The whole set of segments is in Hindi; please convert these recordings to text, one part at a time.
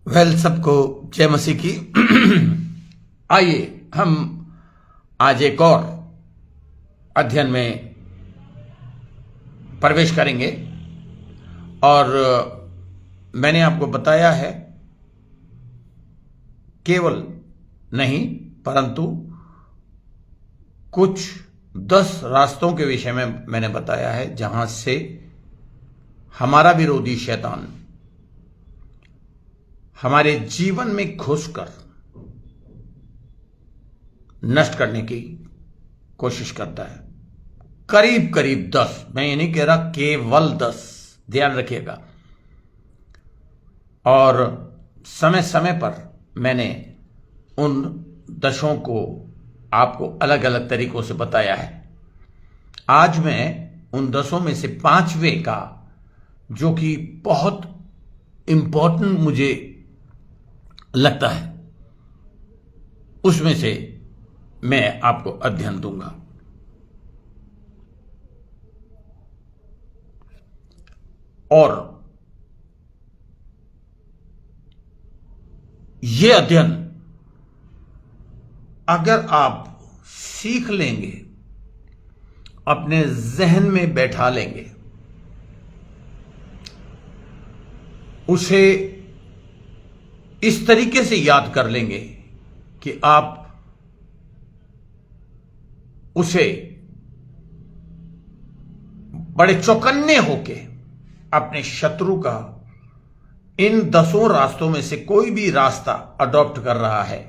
सबको जय मसीह की। आइए हम आज एक और अध्ययन में प्रवेश करेंगे। और मैंने आपको बताया है, केवल नहीं परंतु कुछ 10 रास्तों के विषय में मैंने बताया है जहां से हमारा विरोधी शैतान हमारे जीवन में घुसकर नष्ट करने की कोशिश करता है। करीब करीब 10, मैं ये नहीं कह रहा केवल 10, ध्यान रखिएगा। और समय समय पर मैंने उन 10 को आपको अलग अलग तरीकों से बताया है। आज मैं उन 10 में से 5वें का, जो कि बहुत इंपॉर्टेंट मुझे लगता है, उसमें से मैं आपको अध्ययन दूंगा। और यह अध्ययन अगर आप सीख लेंगे, अपने जहन में बैठा लेंगे, उसे इस तरीके से याद कर लेंगे कि आप उसे बड़े चौकन्ने होके अपने शत्रु का इन 10 रास्तों में से कोई भी रास्ता अडॉप्ट कर रहा है,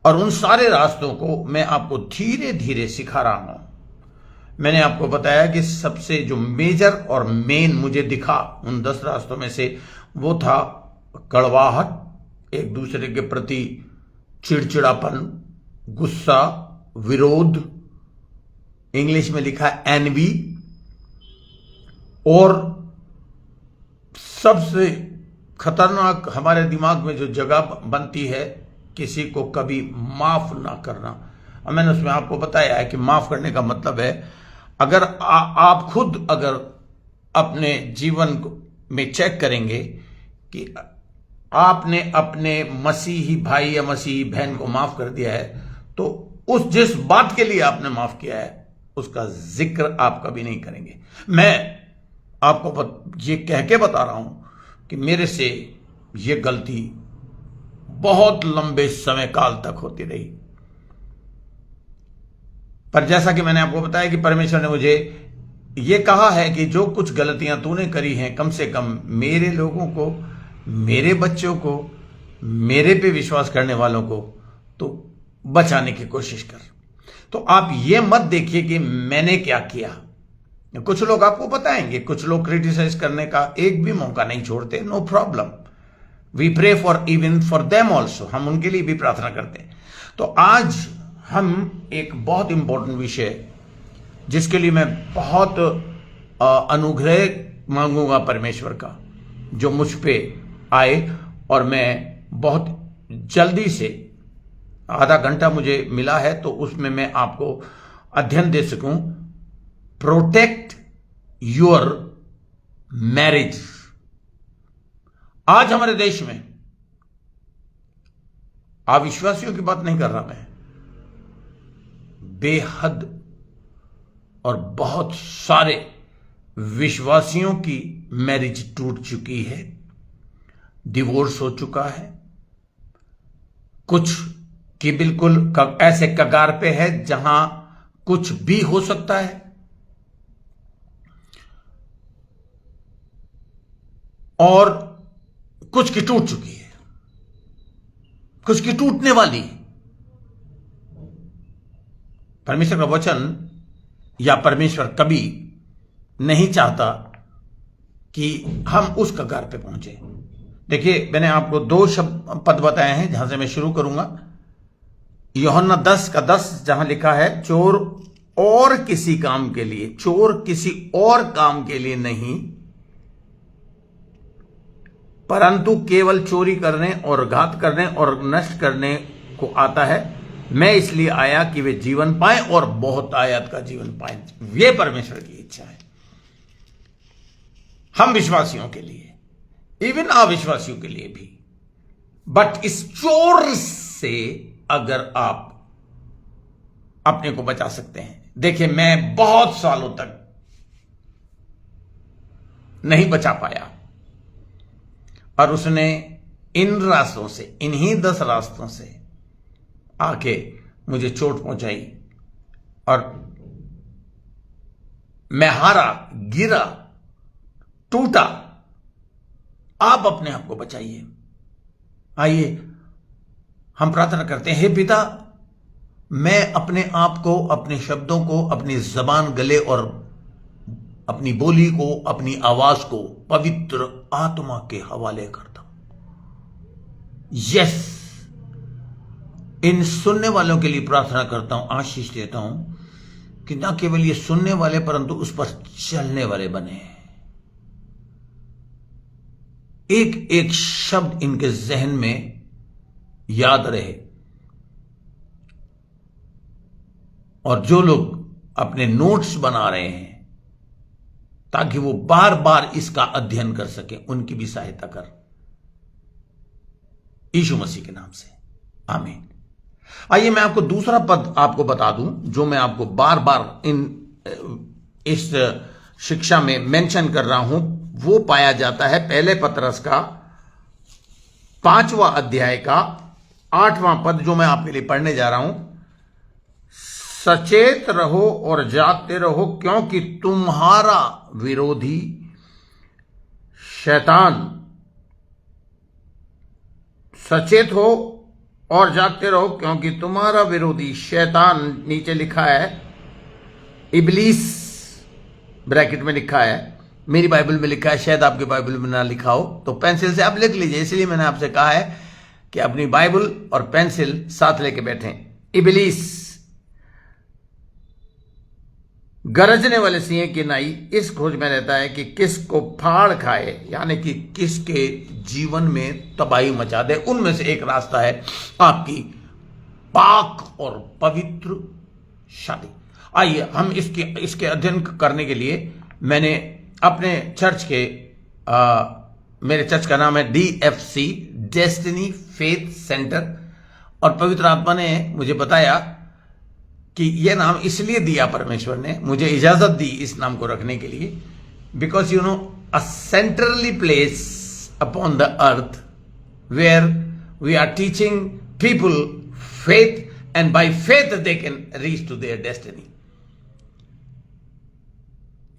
और उन सारे रास्तों को मैं आपको धीरे धीरे सिखा रहा हूं। मैंने आपको बताया कि सबसे जो मेजर और मेन मुझे दिखा उन 10 रास्तों में से, वो था कड़वाहट, एक दूसरे के प्रति चिड़चिड़ापन, गुस्सा, विरोध, इंग्लिश में लिखा एनवी, और सबसे खतरनाक हमारे दिमाग में जो जगह बनती है, किसी को कभी माफ ना करना। और मैंने उसमें आपको बताया है कि माफ करने का मतलब है, अगर आप खुद अगर अपने जीवन में चेक करेंगे कि आपने अपने मसीही भाई या मसीही बहन को माफ कर दिया है, तो उस जिस बात के लिए आपने माफ किया है उसका जिक्र आप कभी नहीं करेंगे। मैं आपको ये कह के बता रहा हूं कि मेरे से ये गलती बहुत लंबे समय काल तक होती रही, पर जैसा कि मैंने आपको बताया कि परमेश्वर ने मुझे ये कहा है कि जो कुछ गलतियां तूने करी हैं, कम से कम मेरे लोगों को, मेरे बच्चों को, मेरे पे विश्वास करने वालों को तो बचाने की कोशिश कर। तो आप ये मत देखिए कि मैंने क्या किया। कुछ लोग आपको बताएंगे, कुछ लोग क्रिटिसाइज करने का एक भी मौका नहीं छोड़ते। No problem, we pray for even for them also, हम उनके लिए भी प्रार्थना करते हैं। तो आज हम एक बहुत इंपॉर्टेंट विषय, जिसके लिए मैं बहुत अनुग्रह मांगूंगा परमेश्वर का, जो मुझ पे आए, और मैं बहुत जल्दी से, आधा घंटा मुझे मिला है, तो उसमें मैं आपको अध्ययन दे सकूं, प्रोटेक्ट योर मैरिज। आज हमारे देश में, अविश्वासियों की बात नहीं कर रहा मैं, बेहद और बहुत सारे विश्वासियों की मैरिज टूट चुकी है, डिवोर्स हो चुका है, कुछ की बिल्कुल ऐसे कगार पे है जहां कुछ भी हो सकता है, और कुछ की टूट चुकी है, कुछ की टूटने वाली है। परमेश्वर का वचन या परमेश्वर कभी नहीं चाहता कि हम उस कगार पे पहुंचे। देखिए, मैंने आपको 2 पद बताए हैं जहां से मैं शुरू करूंगा। यूहन्ना 10:10, जहां लिखा है, चोर और किसी काम के लिए, चोर किसी और काम के लिए नहीं, परंतु केवल चोरी करने और घात करने और नष्ट करने को आता है। मैं इसलिए आया कि वे जीवन पाएं और बहुत आयत का जीवन पाएं। ये परमेश्वर की इच्छा है हम विश्वासियों के लिए, इवन अविश्वासियों के लिए भी। बट इस चोर से अगर आप अपने को बचा सकते हैं, देखिए मैं बहुत सालों तक नहीं बचा पाया और उसने इन रास्तों से, इन्हीं 10 रास्तों से आके मुझे चोट पहुंचाई और मैं हारा, गिरा, टूटा। आप अपने आप को बचाइए। आइए हम प्रार्थना करते हैं। हे पिता, मैं अपने आप को, अपने शब्दों को, अपनी जबान, गले और अपनी बोली को, अपनी आवाज को पवित्र आत्मा के हवाले करता हूं। यस, इन सुनने वालों के लिए प्रार्थना करता हूं, आशीष देता हूं कि ना केवल ये सुनने वाले परंतु उस पर चलने वाले बने। एक एक शब्द इनके जहन में याद रहे और जो लोग अपने नोट्स बना रहे हैं ताकि वो बार बार इसका अध्ययन कर सके, उनकी भी सहायता कर, यीशु मसीह के नाम से, आमीन। आइए मैं आपको दूसरा पद आपको बता दूं जो मैं आपको बार बार इस शिक्षा में मेंशन कर रहा हूं। वो पाया जाता है पहले पतरस का 5वां अध्याय का 8वां पद, जो मैं आपके लिए पढ़ने जा रहा हूं। सचेत रहो और जागते रहो, क्योंकि तुम्हारा विरोधी शैतान, सचेत हो और जागते रहो क्योंकि तुम्हारा विरोधी शैतान, नीचे लिखा है इब्लीस, ब्रैकेट में लिखा है, मेरी बाइबल में लिखा है, शायद आपकी बाइबल में ना लिखा हो तो पेंसिल से आप लिख लीजिए। इसलिए मैंने आपसे कहा है कि अपनी बाइबल और पेंसिल साथ लेके बैठें। इब्लीस गरजने वाले सिंह की नाई इस खोज में रहता है कि किसको फाड़ खाए, यानी कि किसके जीवन में तबाही मचा दे। उनमें से एक रास्ता है आपकी पाक और पवित्र शादी। आइए हम इसके अध्ययन करने के लिए मैंने अपने चर्च के मेरे चर्च का नाम है DFC, डेस्टिनी फेथ सेंटर, और पवित्र आत्मा ने मुझे बताया कि यह नाम इसलिए दिया, परमेश्वर ने मुझे इजाजत दी इस नाम को रखने के लिए, because a centrally place upon the earth where we are teaching people faith and by faith they can reach to their destiny.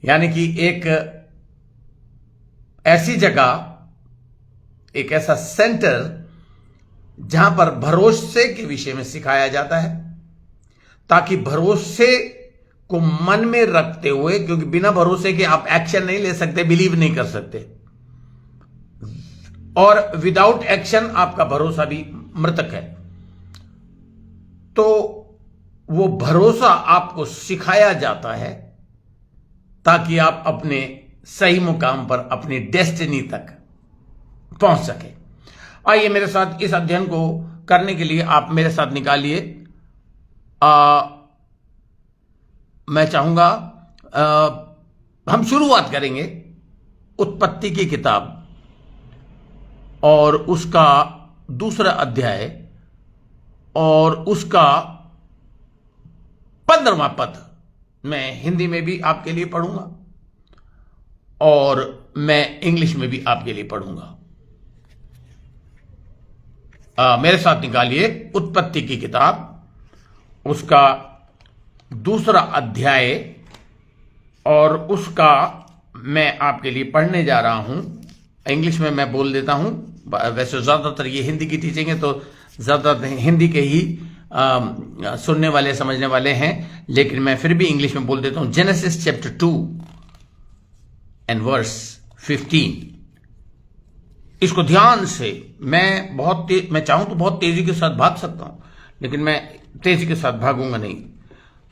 यानी कि एक ऐसी जगह, एक ऐसा सेंटर जहां पर भरोसे के विषय में सिखाया जाता है, ताकि भरोसे को मन में रखते हुए, क्योंकि बिना भरोसे के आप एक्शन नहीं ले सकते, बिलीव नहीं कर सकते, और विदाउट एक्शन आपका भरोसा भी मृतक है। तो वो भरोसा आपको सिखाया जाता है ताकि आप अपने सही मुकाम पर, अपनी डेस्टिनी तक पहुंच सके। आइए मेरे साथ इस अध्ययन को करने के लिए आप मेरे साथ निकालिए, मैं चाहूंगा हम शुरुआत करेंगे उत्पत्ति की किताब और उसका 2 अध्याय और उसका 15वां पद। मैं हिंदी में भी आपके लिए पढ़ूंगा और मैं इंग्लिश में भी आपके लिए पढ़ूंगा। मेरे साथ निकालिए उत्पत्ति की किताब, उसका 2 अध्याय और उसका मैं आपके लिए पढ़ने जा रहा हूं। इंग्लिश में मैं बोल देता हूं, वैसे ज्यादातर ये हिंदी की टीचिंग है तो ज्यादातर हिंदी के ही सुनने वाले समझने वाले हैं, लेकिन मैं फिर भी इंग्लिश में बोल देता हूं। Genesis chapter 2 and verse 15। इसको ध्यान से, मैं चाहूं तो बहुत तेजी के साथ भाग सकता हूं, लेकिन मैं तेजी के साथ भागूंगा नहीं।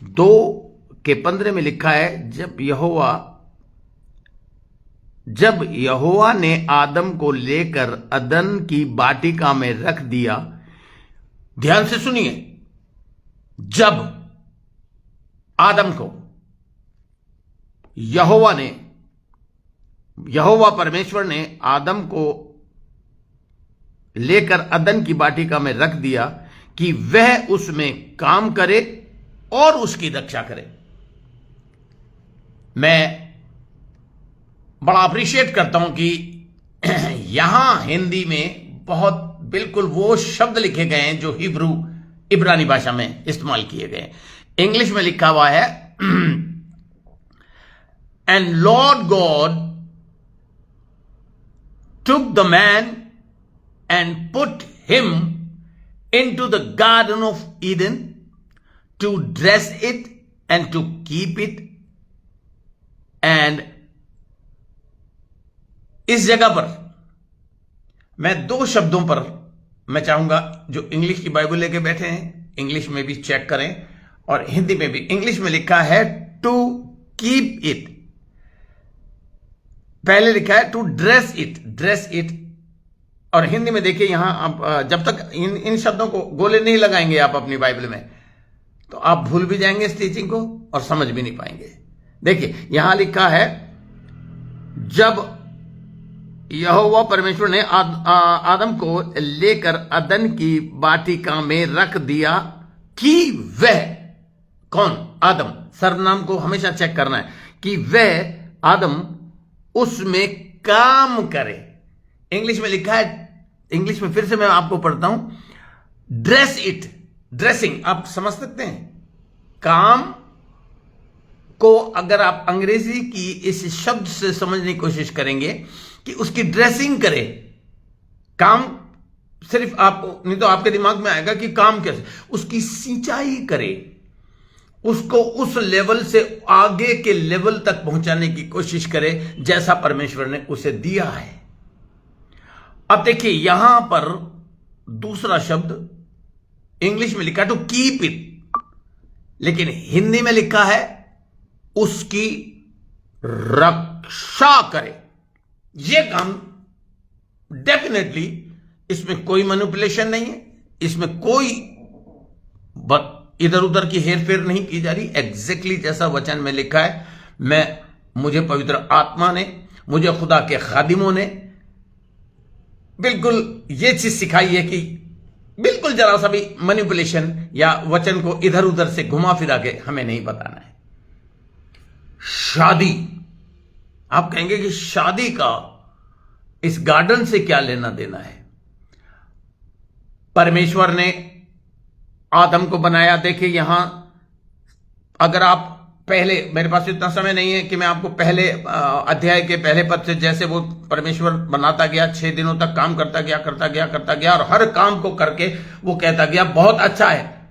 2:15 में लिखा है, जब यहोवा ने आदम को लेकर अदन की वाटिका में रख दिया। ध्यान से सुनिए, जब आदम को यहोवा परमेश्वर ने आदम को लेकर अदन की वाटिका में रख दिया कि वह उसमें काम करे और उसकी रक्षा करे। मैं बड़ा अप्रिशिएट करता हूं कि यहां हिंदी में बहुत बिल्कुल वो शब्द लिखे गए हैं जो हिब्रू इब्रानी भाषा में इस्तेमाल किए गए। इंग्लिश में लिखा हुआ है and Lord God took the man and put him into the garden of Eden to dress it and to keep it। and इस जगह पर मैं दो शब्दों पर मैं चाहूंगा, जो इंग्लिश की बाइबल लेके बैठे हैं इंग्लिश में भी चेक करें और हिंदी में भी। इंग्लिश में लिखा है टू कीप इट, पहले लिखा है टू ड्रेस इट, और हिंदी में देखिए यहां आप जब तक इन शब्दों को गोले नहीं लगाएंगे आप अपनी बाइबल में, तो आप भूल भी जाएंगे इस टीचिंग को और समझ भी नहीं पाएंगे। देखिए यहां लिखा है जब यहोवा परमेश्वर ने आदम को लेकर अदन की वाटिका में रख दिया कि वह, कौन? आदम। सर्वनाम को हमेशा चेक करना है कि वह आदम उसमें काम करे। इंग्लिश में लिखा है, इंग्लिश में फिर से मैं आपको पढ़ता हूं, ड्रेस इट, ड्रेसिंग आप समझ सकते हैं। काम को अगर आप अंग्रेजी की इस शब्द से समझने की कोशिश करेंगे कि उसकी ड्रेसिंग करे, काम सिर्फ आप नहीं तो आपके दिमाग में आएगा कि काम कैसे, उसकी सिंचाई करे, उसको उस लेवल से आगे के लेवल तक पहुंचाने की कोशिश करे जैसा परमेश्वर ने उसे दिया है। अब देखिए यहां पर दूसरा शब्द इंग्लिश में लिखा टू कीप इट, लेकिन हिंदी में लिखा है उसकी रक्षा करे। यह काम डेफिनेटली, इसमें कोई मैनिपुलेशन नहीं है, इसमें कोई इधर उधर की हेरफेर नहीं की जा रही। एग्जैक्टली जैसा वचन में लिखा है, मुझे पवित्र आत्मा ने, मुझे खुदा के खादिमों ने बिल्कुल ये चीज सिखाई है कि बिल्कुल जरा सा भी मैनिपुलेशन या वचन को इधर उधर से घुमा फिरा के हमें नहीं बताना है। शादी, आप कहेंगे कि शादी का इस गार्डन से क्या लेना देना है? परमेश्वर ने आदम को बनाया। देखिए यहां अगर आप पहले, मेरे पास इतना समय नहीं है कि मैं आपको पहले अध्याय के पहले पद से, जैसे वो परमेश्वर बनाता गया, 6 दिनों तक काम करता गया और हर काम को करके वो कहता गया बहुत अच्छा है।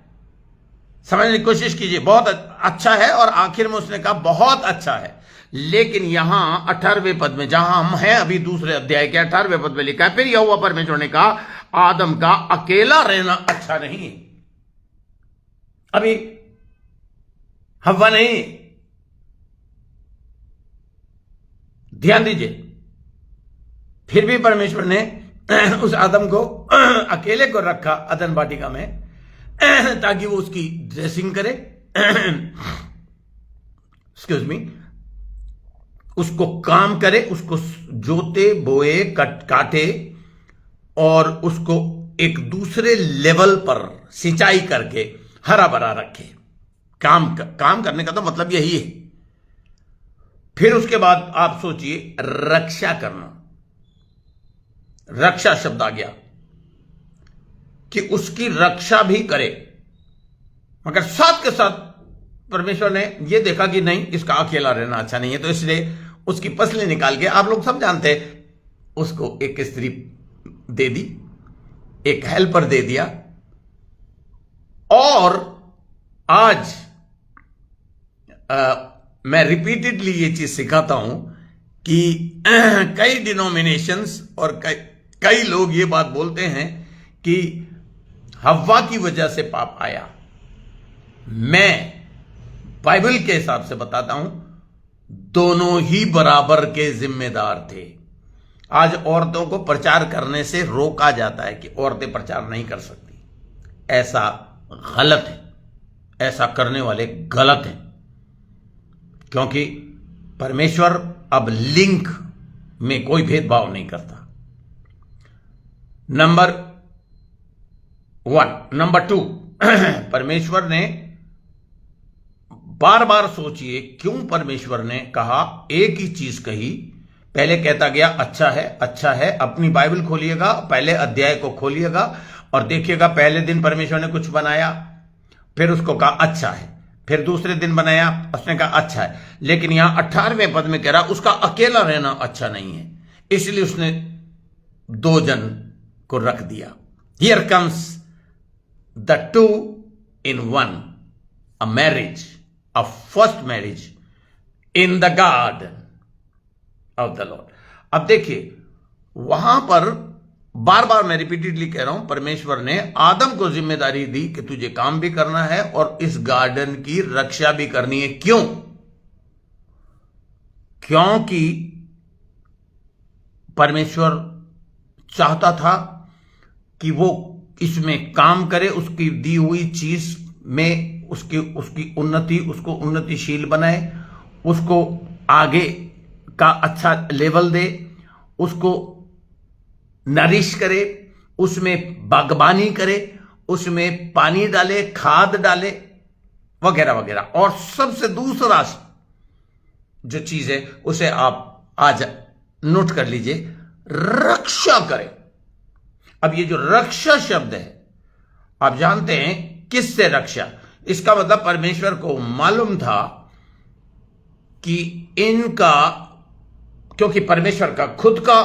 समझने की कोशिश कीजिए, बहुत अच्छा है, और आखिर में उसने कहा बहुत अच्छा है। लेकिन यहां 18वें पद में, जहां हम हैं अभी दूसरे अध्याय के 18वें पद में लिखा है, फिर यहोवा परमेश्वर ने कहा आदम का अकेला रहना अच्छा नहीं है। अभी हव्वा नहीं, ध्यान दीजिए, फिर भी परमेश्वर ने उस आदम को अकेले को रखा अदन वाटिका में ताकि वो उसकी ड्रेसिंग करे, एक्सक्यूज मी, उसको काम करे, उसको जोते बोए काटे और उसको एक दूसरे लेवल पर सिंचाई करके हरा भरा रखे। काम करने का तो मतलब यही है। फिर उसके बाद आप सोचिए रक्षा करना, रक्षा शब्द आ गया कि उसकी रक्षा भी करे, मगर साथ के साथ परमेश्वर ने यह देखा कि नहीं, इसका अकेला रहना अच्छा नहीं है, तो इसलिए उसकी पसली निकाल के, आप लोग सब जानते हैं, उसको एक स्त्री दे दी, एक हेल्पर दे दिया। और आज मैं रिपीटेडली ये चीज सिखाता हूं कि कई डिनोमिनेशंस और कई लोग ये बात बोलते हैं कि हव्वा की वजह से पाप आया। मैं बाइबल के हिसाब से बताता हूं, दोनों ही बराबर के जिम्मेदार थे। आज औरतों को प्रचार करने से रोका जाता है कि औरतें प्रचार नहीं कर सकती। ऐसा गलत है, ऐसा करने वाले गलत हैं, क्योंकि परमेश्वर अब लिंग में कोई भेदभाव नहीं करता। नंबर 1। नंबर 2, परमेश्वर ने बार बार सोचिए क्यों परमेश्वर ने कहा, एक ही चीज कही। पहले कहता गया अच्छा है, अच्छा है। अपनी बाइबल खोलिएगा, पहले अध्याय को खोलिएगा और देखिएगा, पहले दिन परमेश्वर ने कुछ बनाया, फिर उसको कहा अच्छा है। फिर दूसरे दिन बनाया, उसने कहा अच्छा है। लेकिन यहां 18वें पद में कह रहा उसका अकेला रहना अच्छा नहीं है, इसलिए उसने 2 जन को रख दिया। Here comes the 2 in 1, a marriage, a first marriage in the garden of the Lord। अब देखिए, वहां पर बार बार मैं रिपीटेडली कह रहा हूं, परमेश्वर ने आदम को जिम्मेदारी दी कि तुझे काम भी करना है और इस गार्डन की रक्षा भी करनी है। क्यों? क्योंकि परमेश्वर चाहता था कि वो इसमें काम करे, उसकी दी हुई चीज में उसकी उन्नति, उसको उन्नतिशील बनाए, उसको आगे का अच्छा लेवल दे, उसको नरिश करे, उसमें बागबानी करे, उसमें पानी डाले, खाद डाले, वगैरह वगैरह। और सबसे दूसरा जो चीज है उसे आप आज नोट कर लीजिए, रक्षा करे। अब ये जो रक्षा शब्द है, आप जानते हैं किससे रक्षा? इसका मतलब परमेश्वर को मालूम था कि इनका, क्योंकि परमेश्वर का खुद का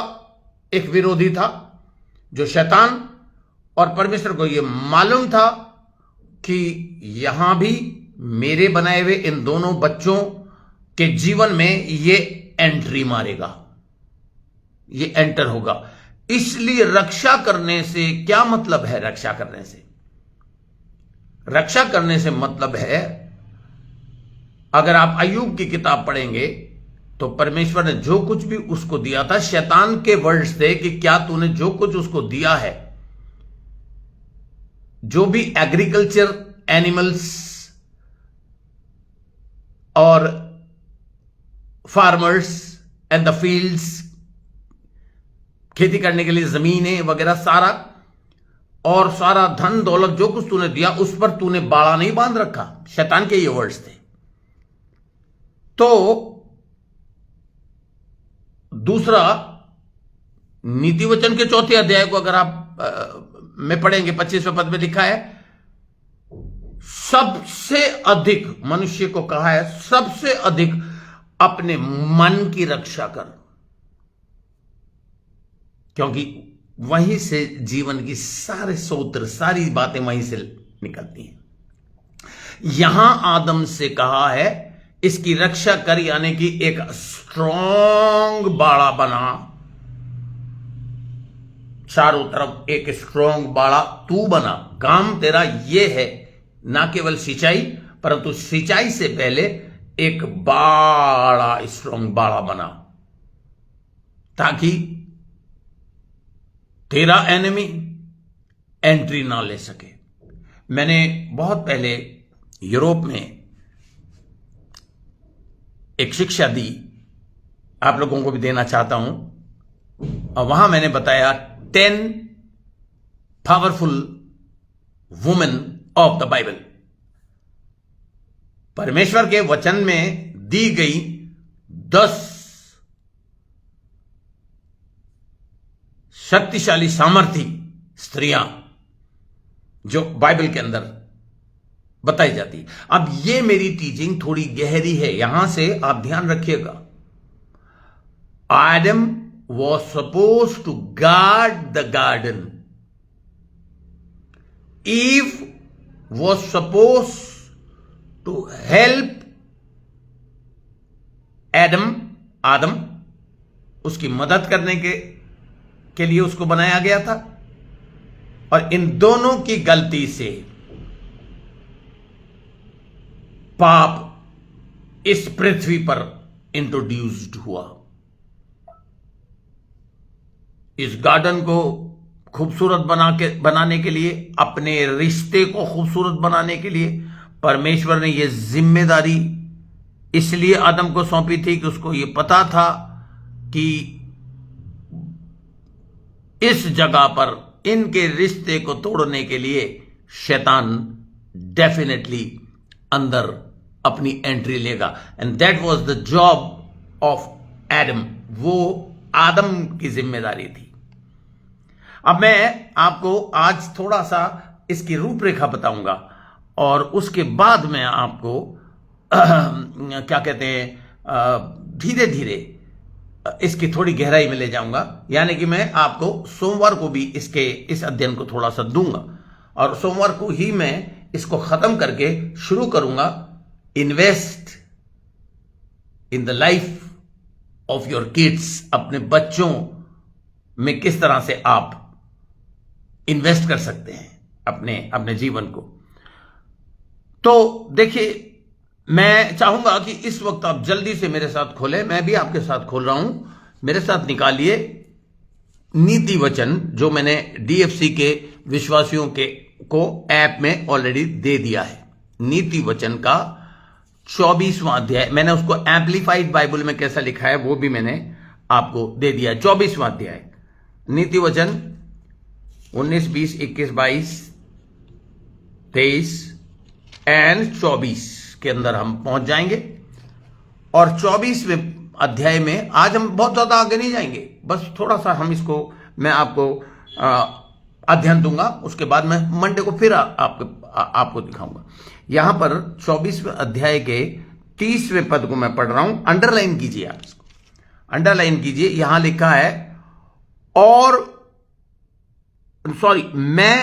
एक विरोधी था जो शैतान, और परमेश्वर को यह मालूम था कि यहां भी मेरे बनाए हुए इन दोनों बच्चों के जीवन में ये एंट्री मारेगा, ये एंटर होगा। इसलिए रक्षा करने से क्या मतलब है? रक्षा करने से मतलब है, अगर आप अय्यूब की किताब पढ़ेंगे तो परमेश्वर ने जो कुछ भी उसको दिया था, शैतान के वर्ड्स थे कि क्या तूने जो कुछ उसको दिया है, जो भी एग्रीकल्चर एनिमल्स और फार्मर्स एंड द फील्ड्स, खेती करने के लिए जमीनें वगैरह सारा, और सारा धन दौलत जो कुछ तूने दिया, उस पर तूने बाड़ा नहीं बांध रखा। शैतान के ये वर्ड्स थे। तो दूसरा, नीति वचन के 4 अध्याय को अगर आप में पढ़ेंगे, 25वें पद में लिखा है, सबसे अधिक मनुष्य को कहा है, सबसे अधिक अपने मन की रक्षा कर, क्योंकि वहीं से जीवन की सारे सूत्र, सारी बातें वहीं से निकलती हैं। यहां आदम से कहा है इसकी रक्षा कर, यानी कि एक स्ट्रॉन्ग बाड़ा बना, चारों तरफ एक स्ट्रॉन्ग बाड़ा तू बना। काम तेरा ये है, ना केवल सिंचाई, परंतु सिंचाई से पहले एक बाड़ा, स्ट्रॉन्ग बाड़ा बना, ताकि तेरा एनिमी एंट्री ना ले सके। मैंने बहुत पहले यूरोप में एक शिक्षा दी, आप लोगों को भी देना चाहता हूं, और वहां मैंने बताया 10 powerful women of the Bible. परमेश्वर के वचन में दी गई 10 शक्तिशाली सामर्थी स्त्रियां जो बाइबल के अंदर बताई जाती है। अब ये मेरी टीचिंग थोड़ी गहरी है, यहां से आप ध्यान रखिएगा। Adam was suppose to guard the garden, Eve was suppose to help Adam, उसकी मदद करने के लिए उसको बनाया गया था। और इन दोनों की गलती से पाप इस पृथ्वी पर इंट्रोड्यूस्ड हुआ। इस गार्डन को खूबसूरत बनाने के लिए, अपने रिश्ते को खूबसूरत बनाने के लिए परमेश्वर ने यह जिम्मेदारी इसलिए आदम को सौंपी थी कि उसको यह पता था कि इस जगह पर इनके रिश्ते को तोड़ने के लिए शैतान डेफिनेटली अंदर अपनी एंट्री लेगा। And that was the job of Adam, वो आदम की जिम्मेदारी थी। अब मैं आपको आज थोड़ा सा इसकी रूपरेखा बताऊंगा और उसके बाद मैं आपको क्या कहते हैं धीरे धीरे इसकी थोड़ी गहराई में ले जाऊंगा। यानी कि मैं आपको सोमवार को भी इस अध्ययन को थोड़ा सा दूंगा और सोमवार को ही मैं इसको खत्म करके शुरू करूंगा invest in the life of your kids. अपने बच्चों में किस तरह से आप इन्वेस्ट कर सकते हैं अपने जीवन को। तो देखिए, मैं चाहूंगा कि इस वक्त आप जल्दी से मेरे साथ खोलें, मैं भी आपके साथ खोल रहा हूं। मेरे साथ निकालिए नीति वचन, जो मैंने डीएफसी के विश्वासियों को ऐप में ऑलरेडी दे दिया है। नीति वचन का 24वां अध्याय, मैंने उसको एम्पलीफाइड बाइबल में कैसा लिखा है वो भी मैंने आपको दे दिया है। 24वां अध्याय नीति वचन 19, 20, 21, 22, 23 एंड 24 के अंदर हम पहुंच जाएंगे। और 24वें अध्याय में आज हम बहुत ज्यादा आगे नहीं जाएंगे, बस थोड़ा सा हम इसको मैं आपको अध्ययन दूंगा, उसके बाद मैं मंडे को फिर आपको दिखाऊंगा। यहां पर 24वें अध्याय के 30वें पद को मैं पढ़ रहा हूं। अंडरलाइन कीजिए, आप इसको अंडरलाइन कीजिए। यहां लिखा है मैं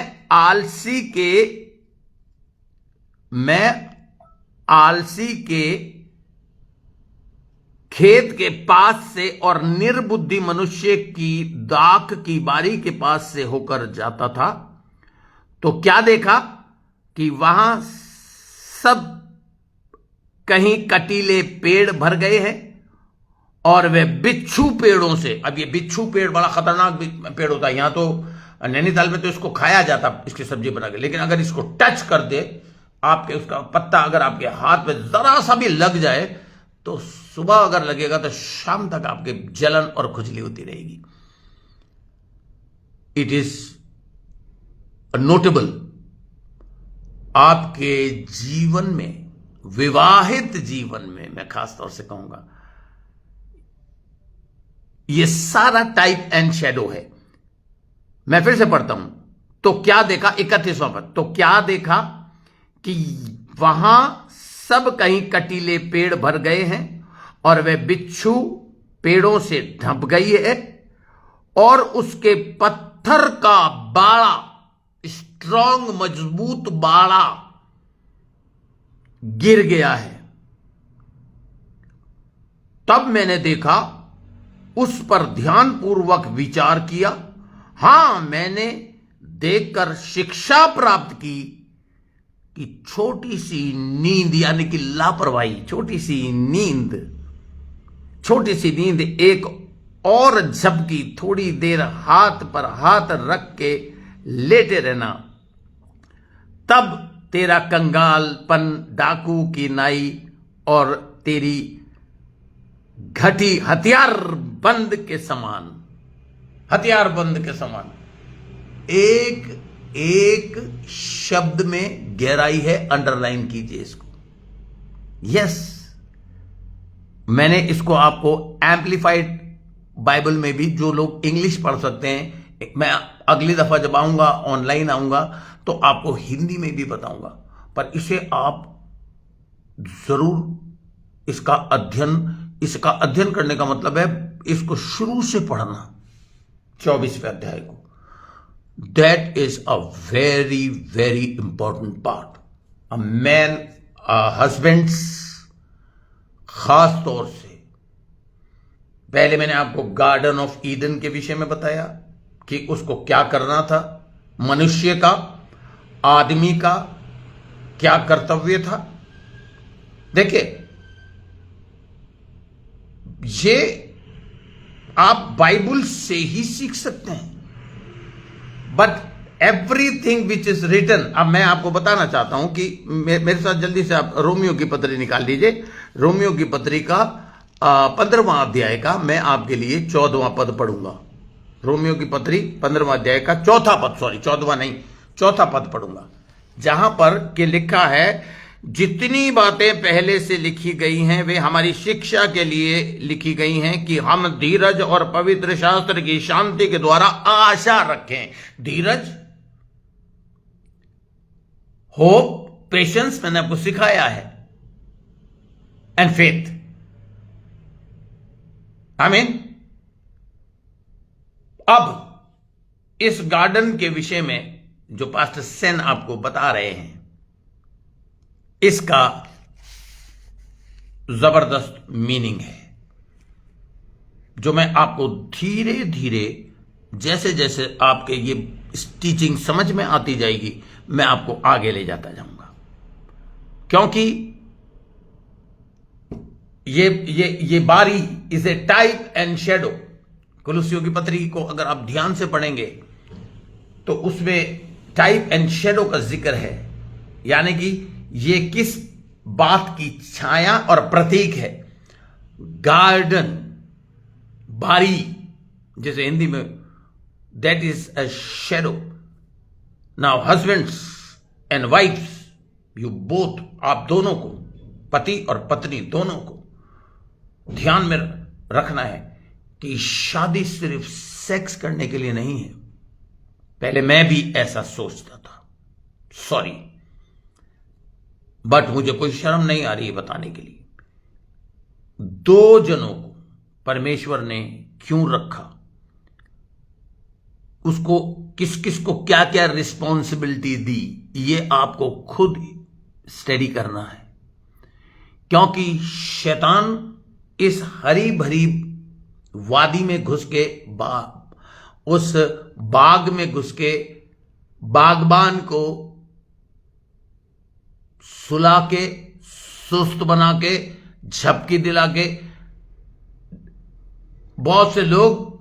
आलसी के खेत के पास से और निर्बुद्धि मनुष्य की दाख की बारी के पास से होकर जाता था, तो क्या देखा कि वहां सब कहीं कटीले पेड़ भर गए हैं और वे बिच्छू पेड़ों से। अब ये बिच्छू पेड़ बड़ा खतरनाक पेड़ होता है, यहां तो नैनीताल में तो इसको खाया जाता, इसकी सब्जी बना के, लेकिन अगर इसको टच कर दे आपके, उसका पत्ता अगर आपके हाथ में जरा सा भी लग जाए तो सुबह अगर लगेगा तो शाम तक आपके जलन और खुजली होती रहेगी। It is notable. आपके जीवन में, विवाहित जीवन में मैं खासतौर से कहूंगा, यह सारा टाइप एंड शैडो है। मैं फिर से पढ़ता हूं। तो क्या देखा, 31वां पद, तो क्या देखा कि वहां सब कहीं कटीले पेड़ भर गए हैं और वे बिच्छू पेड़ों से ढंप गई है और उसके पत्थर का बाड़ा, स्ट्रांग मजबूत बाड़ा गिर गया है। तब मैंने देखा, उस पर ध्यानपूर्वक विचार किया। हां, मैंने देखकर शिक्षा प्राप्त की कि छोटी सी नींद, यानी कि लापरवाही, छोटी सी नींद एक और झपकी, थोड़ी देर हाथ पर हाथ रख के लेटे रहना, तब तेरा कंगालपन डाकू की नाई और तेरी घटी हथियारबंद के समान। एक शब्द में गहराई है, अंडरलाइन कीजिए इसको। यस, मैंने इसको आपको एम्पलीफाइड बाइबल में भी, जो लोग इंग्लिश पढ़ सकते हैं, मैं अगली दफा जब आऊंगा, ऑनलाइन आऊंगा, तो आपको हिंदी में भी बताऊंगा। पर इसे आप जरूर इसका अध्ययन करने का मतलब है इसको शुरू से पढ़ना, 24वें अध्याय को। That is a very, very important part. Husbands, खास तौर से, पहले मैंने आपको गार्डन ऑफ ईडन के विषय में बताया कि उसको क्या करना था, मनुष्य का, आदमी का क्या कर्तव्य था। देखिए, ये आप बाइबल से ही सीख सकते हैं, but everything which is written. अब मैं आपको बताना चाहता हूं कि मेरे साथ जल्दी से आप रोमियो की पत्री निकाल लीजिए। रोमियो की पत्री का 15वां अध्याय का मैं आपके लिए 14वां पद पढ़ूंगा। रोमियो की पत्री 15वां अध्याय का चौथा पद, सॉरी 14वां नहीं, चौथा पद पढ़ूंगा, जहां पर के लिखा है, जितनी बातें पहले से लिखी गई हैं वे हमारी शिक्षा के लिए लिखी गई हैं कि हम धीरज और पवित्र शास्त्र की शांति के द्वारा आशा रखें। धीरज, होप, पेशेंस मैंने आपको सिखाया है, एंड फेथ। आमीन। अब इस गार्डन के विषय में जो पास्टर सेन आपको बता रहे हैं, इसका जबरदस्त मीनिंग है, जो मैं आपको धीरे धीरे जैसे जैसे आपके ये टीचिंग समझ में आती जाएगी, मैं आपको आगे ले जाता जाऊंगा, क्योंकि ये बारी is a type and shadow. कुलुस्सियों की पत्री को अगर आप ध्यान से पढ़ेंगे तो उसमें टाइप एंड शेडो का जिक्र है, यानी कि ये किस बात की छाया और प्रतीक है। गार्डन, बारी, जैसे हिंदी में, that is a shadow. Now husbands and wifes, you both, आप दोनों को, पति और पत्नी दोनों को ध्यान में रखना है कि शादी सिर्फ सेक्स करने के लिए नहीं है। पहले मैं भी ऐसा सोचता था, सॉरी, बट मुझे कोई शर्म नहीं आ रही है बताने के लिए। दो जनों को परमेश्वर ने क्यों रखा, उसको किस किस को क्या क्या रिस्पॉन्सिबिलिटी दी, ये आपको खुद स्टडी करना है, क्योंकि शैतान इस हरी भरी वादी में घुस के, उस बाग में घुस के बागबान को सुला के, सुस्त बना के, झपकी दिला के, बहुत से लोग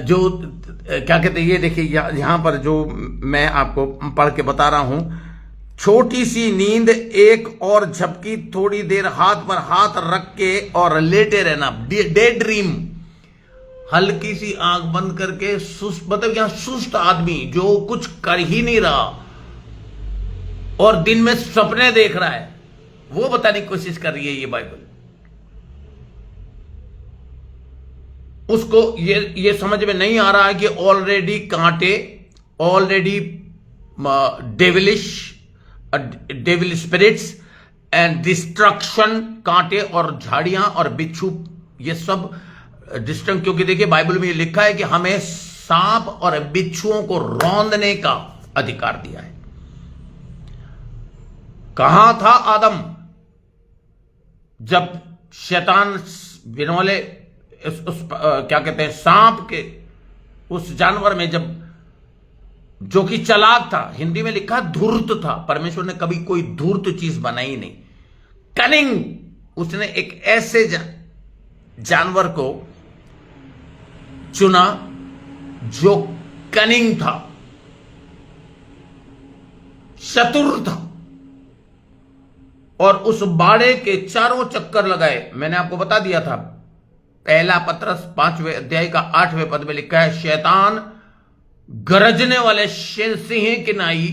जो क्या कहते हैं, ये देखिए यहां पर जो मैं आपको पढ़ के बता रहा हूं, छोटी सी नींद, एक और झपकी, थोड़ी देर हाथ पर हाथ रख के और लेटे रहना, डे ड्रीम, हल्की सी आंख बंद करके, सुस्त, मतलब यहां सुस्त आदमी जो कुछ कर ही नहीं रहा और दिन में सपने देख रहा है, वो बताने की कोशिश कर रही है ये बाइबल। उसको ये समझ में नहीं आ रहा है कि ऑलरेडी कांटे, already devil spirits and destruction, कांटे और झाड़ियां और बिच्छू, ये सब डिस्ट्रक्शन, क्योंकि देखिए बाइबल में ये लिखा है कि हमें सांप और बिच्छुओं को रौंदने का अधिकार दिया है। कहां था आदम जब शैतान बिनौले क्या कहते हैं, सांप के उस जानवर में, जब जो कि चालाक था, हिंदी में लिखा धूर्त था। परमेश्वर ने कभी कोई धूर्त चीज बनाई नहीं, कनिंग। उसने एक ऐसे जानवर को चुना जो कनिंग था, चतुर था, और उस बाड़े के चारों चक्कर लगाए। मैंने आपको बता दिया था, पहला पत्रस 5वें अध्याय का 8वें पद में लिखा है, शैतान गरजने वाले सिंह की नाई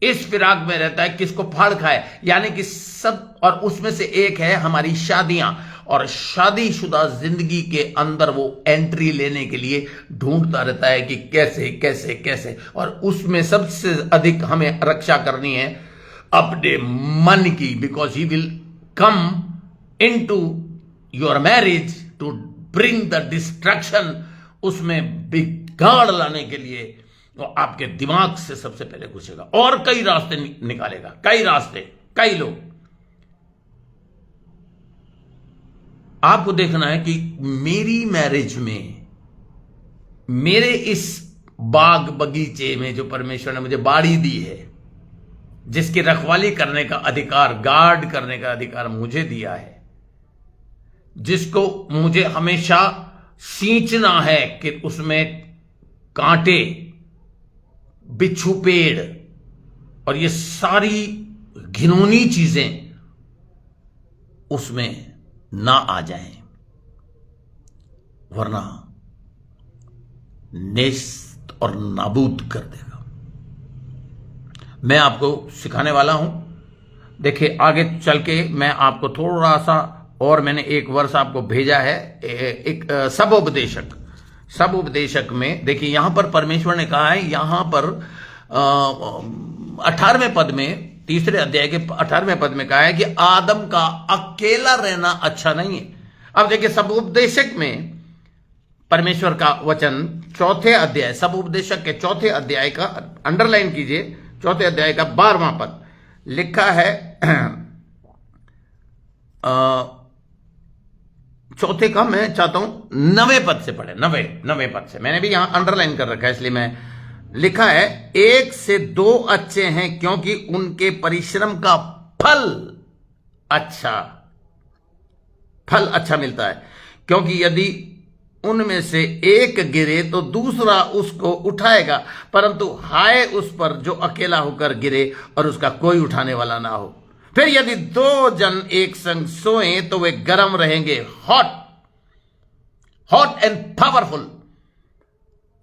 इस फिराक में रहता है किसको फाड़ खाए, यानी कि सब, और उसमें से एक है हमारी शादियां, और शादीशुदा जिंदगी के अंदर वो एंट्री लेने के लिए ढूंढता रहता है कि कैसे कैसे कैसे, और उसमें सबसे अधिक हमें रक्षा करनी है अपने मन की, because he will come in to your marriage to bring the destruction. उसमें बिगाड़ लाने के लिए वो आपके दिमाग से सबसे पहले घुसेगा और कई रास्ते निकालेगा, कई रास्ते, कई लोग। आपको देखना है कि मेरी मैरिज में, मेरे इस बाग बगीचे में जो परमेश्वर ने मुझे बाड़ी दी है, जिसकी रखवाली करने का अधिकार, गार्ड करने का अधिकार मुझे दिया है, जिसको मुझे हमेशा सींचना है कि उसमें कांटे, बिच्छू पेड़ और ये सारी घिनौनी चीजें उसमें ना आ जाएं, वरना नेस्त और नाबूद कर देगा। मैं आपको सिखाने वाला हूं। देखिए आगे चल के मैं आपको थोड़ा सा और, मैंने एक वर्ष आपको भेजा है, एक सब उपदेशक में देखिए यहां पर परमेश्वर ने कहा है, यहां पर 18वें पद में, तीसरे अध्याय के 18वें पद में कहा है कि आदम का अकेला रहना अच्छा नहीं है। अब देखिए सब उपदेशक में परमेश्वर का वचन, चौथे अध्याय, सब उपदेशक के चौथे अध्याय का अंडरलाइन कीजिए, चौथे अध्याय का 12वां पद लिखा है। चौथे का मैं चाहता हूं 9वें पद से पढ़े, 9वें पद से, मैंने भी यहां अंडरलाइन कर रखा है इसलिए मैं, लिखा है 1 से 2 अच्छे हैं क्योंकि उनके परिश्रम का फल अच्छा मिलता है, क्योंकि यदि उनमें से एक गिरे तो दूसरा उसको उठाएगा, परंतु हाय उस पर जो अकेला होकर गिरे और उसका कोई उठाने वाला ना हो। फिर यदि 2 जन एक संग सोएं तो वे गर्म रहेंगे, हॉट एंड पावरफुल,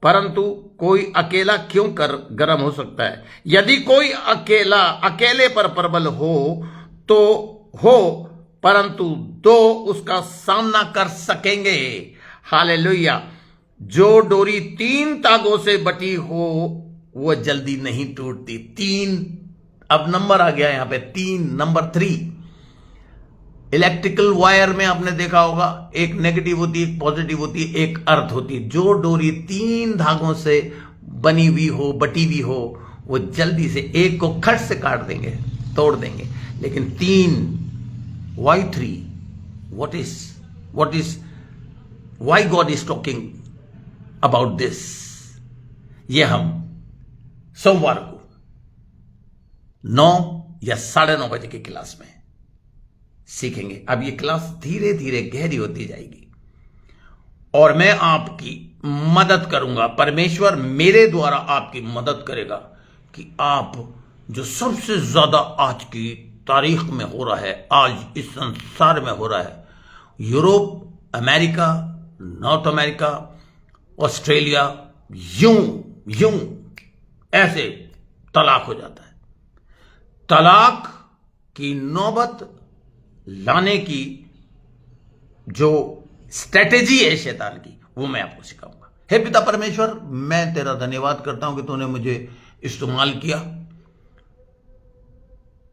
परंतु कोई अकेला क्यों कर गर्म हो सकता है? यदि कोई अकेले पर प्रबल हो तो हो, परंतु 2 उसका सामना कर सकेंगे। हालेलुया। जो डोरी 3 तागों से बटी हो वो जल्दी नहीं टूटती। 3, अब नंबर आ गया यहां पे 3, नंबर 3। इलेक्ट्रिकल वायर में आपने देखा होगा, एक नेगेटिव होती है, एक पॉजिटिव होती है, एक अर्थ होती है। जो डोरी 3 धागों से बनी हुई हो, बटी हुई हो, वो जल्दी से एक को खट से काट देंगे, तोड़ देंगे। लेकिन 3, why 3? Why God is talking about this? ये हम सोमवार को 9 या 9:30 बजे की क्लास में सीखेंगे। अब ये क्लास धीरे धीरे गहरी होती जाएगी और मैं आपकी मदद करूंगा, परमेश्वर मेरे द्वारा आपकी मदद करेगा कि आप जो सबसे ज्यादा आज की तारीख में हो रहा है, आज इस संसार में हो रहा है, Europe, America, north America, Australia, यूं ऐसे तलाक हो जाता है। तलाक की नौबत लाने की जो स्ट्रेटेजी है शैतान की, वो मैं आपको सिखाऊंगा। हे पिता परमेश्वर, मैं तेरा धन्यवाद करता हूं कि तूने मुझे इस्तेमाल किया।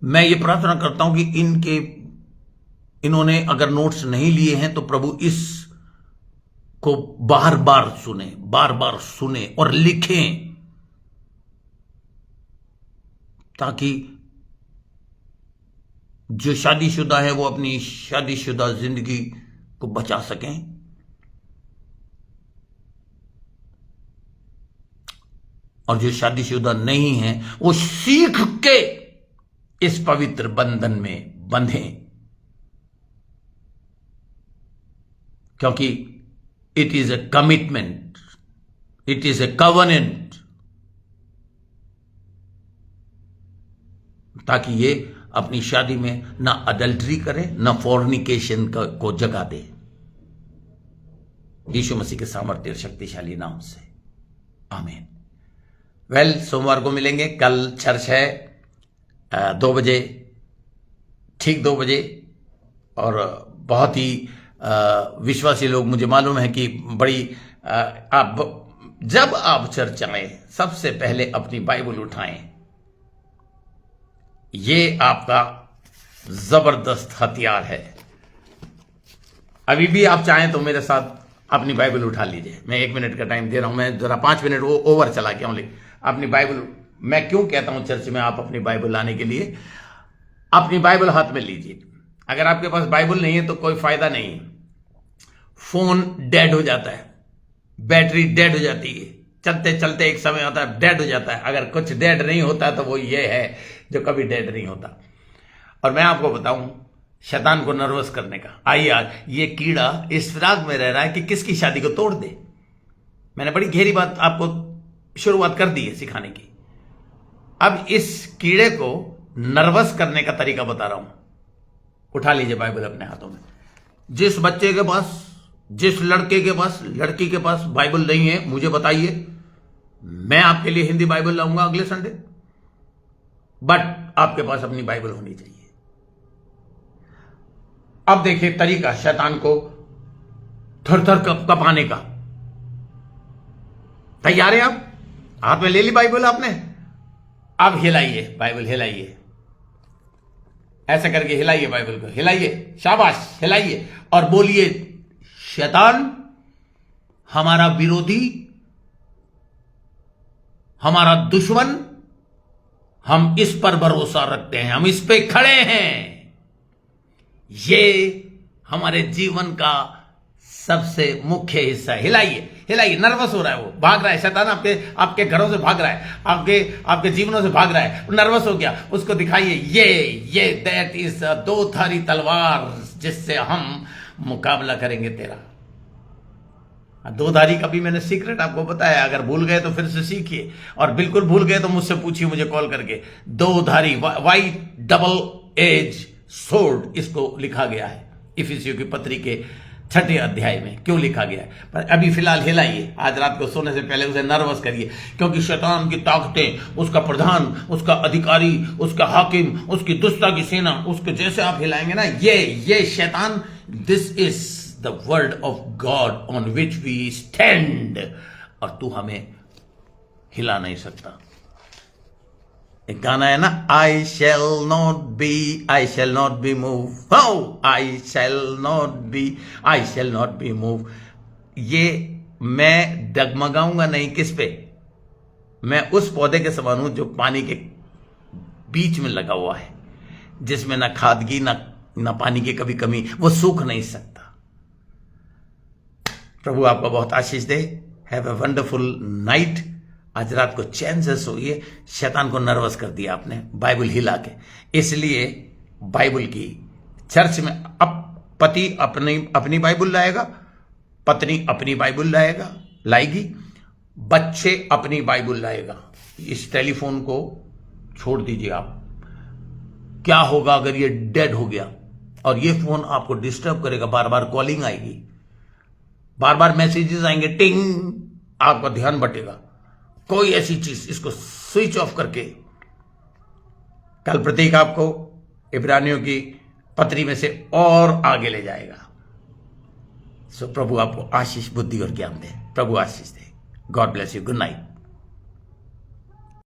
मैं ये प्रार्थना करता हूं कि इन्होंने अगर नोट्स नहीं लिए हैं तो प्रभु इस को बार बार सुने और लिखें, ताकि जो शादीशुदा है वो अपनी शादीशुदा जिंदगी को बचा सकें, और जो शादीशुदा नहीं है वो सीख के इस पवित्र बंधन में बंधें, क्योंकि it is a commitment, it is a covenant, ताकि ये अपनी शादी में ना अडल्ट्री करे, ना फॉर्निकेशन को जगा दे। यीशु मसीह के सामर्थ्य और शक्तिशाली नाम से आमीन। वेल, सोमवार को मिलेंगे। कल चर्च है 2 बजे, ठीक 2 बजे, और बहुत ही विश्वासी लोग, मुझे मालूम है कि बड़ी जब आप चर्च आए सबसे पहले अपनी बाइबल उठाएं। ये आपका जबरदस्त हथियार है। अभी भी आप चाहें तो मेरे साथ अपनी बाइबल उठा लीजिए। मैं 1 मिनट का टाइम दे रहा हूं, मैं जरा 5 मिनट वो ओवर चला गया हूं। लेकिन अपनी बाइबल, मैं क्यों कहता हूं चर्च में आप अपनी बाइबल लाने के लिए, अपनी बाइबल हाथ में लीजिए। अगर आपके पास बाइबल नहीं है तो कोई फायदा नहीं। फोन डेड हो जाता है, बैटरी डेड हो जाती है, चलते चलते एक समय आता है डेड हो जाता है। अगर कुछ डेड नहीं होता तो वो ये है जो कभी डेड नहीं होता। और मैं आपको बताऊं शैतान को नर्वस करने का, आइए आज ये कीड़ा इस फिराक में रह रहा है कि किसकी शादी को तोड़ दे। मैंने बड़ी गहरी बात आपको शुरुआत कर दी है सिखाने की। अब इस कीड़े को नर्वस करने का तरीका बता रहा हूं। उठा लीजिए बाइबल अपने हाथों में। जिस बच्चे के पास जिस लड़की के पास बाइबल नहीं है मुझे बताइए, मैं आपके लिए हिंदी बाइबल लाऊंगा अगले संडे, बट आपके पास अपनी बाइबल होनी चाहिए। अब देखिए तरीका शैतान को थर थर कपाने का। तैयार है आप? हाथ में ले ली बाइबल आपने, अब हिलाइए बाइबल, हिलाइए, ऐसे करके हिलाइए बाइबल को, हिलाइए, शाबाश, हिलाइए और बोलिए, शैतान हमारा विरोधी, हमारा दुश्मन, हम इस पर भरोसा रखते हैं, हम इस पे खड़े हैं। ये हमारे जीवन का सबसे मुख्य हिस्सा है। हिलाइए, हिलाइए। नर्वस हो रहा है, वो भाग रहा है, शैतान आपके घरों से भाग रहा है, आपके जीवनों से भाग रहा है, नर्वस हो गया, उसको दिखाइए ये दैट इज दो धारी तलवार जिससे हम मुकाबला करेंगे तेरा। दो धारी का भी मैंने सीक्रेट आपको बताया, अगर भूल गए तो फिर से सीखिए, और बिल्कुल भूल गए तो मुझसे पूछिए, मुझे कॉल करके। दो धारी, वाइट डबल एज सोर्ड, इसको लिखा गया है इफिसियों की पत्री के 6 अध्याय में। क्यों लिखा गया है? पर अभी फिलहाल हिलाइए, आज रात को सोने से पहले उसे नर्वस करिए, क्योंकि शैतान की ताकतें, उसका प्रधान, उसका अधिकारी, उसका हाकिम, उसकी दुष्टता की सेना, उसके जैसे आप हिलाएंगे ना, ये शैतान, this is the word of God on which we stand, और तू हमें हिला नहीं सकता। एक गाना है ना, I shall not be move, I shall not be move. ये मैं डगमगाऊंगा नहीं, किस पे? मैं उस पौधे के समान हूं जो पानी के बीच में लगा हुआ है, जिसमें ना खादगी ना पानी की कभी कमी, वो सूख नहीं सकता। प्रभु आपको बहुत आशीष दे। Have a wonderful night. आज रात को चैन से सोइए। शैतान को नर्वस कर दिया आपने बाइबल हिला के, इसलिए बाइबल की चर्च में अब पति अपनी बाइबल लाएगा, पत्नी अपनी बाइबल लाएगी, बच्चे अपनी बाइबल लाएगा। इस टेलीफोन को छोड़ दीजिए आप। क्या होगा अगर ये डेड हो गया और ये फोन आपको डिस्टर्ब करेगा, बार बार कॉलिंग आएगी, बार बार मैसेजेस आएंगे, टिंग, आपका ध्यान बटेगा। कोई ऐसी चीज, इसको स्विच ऑफ करके, कल प्रतीक आपको इब्रानियों की पत्री में से और आगे ले जाएगा। सो प्रभु आपको आशीष, बुद्धि और ज्ञान दे। प्रभु आशीष दे। God bless you. Good night.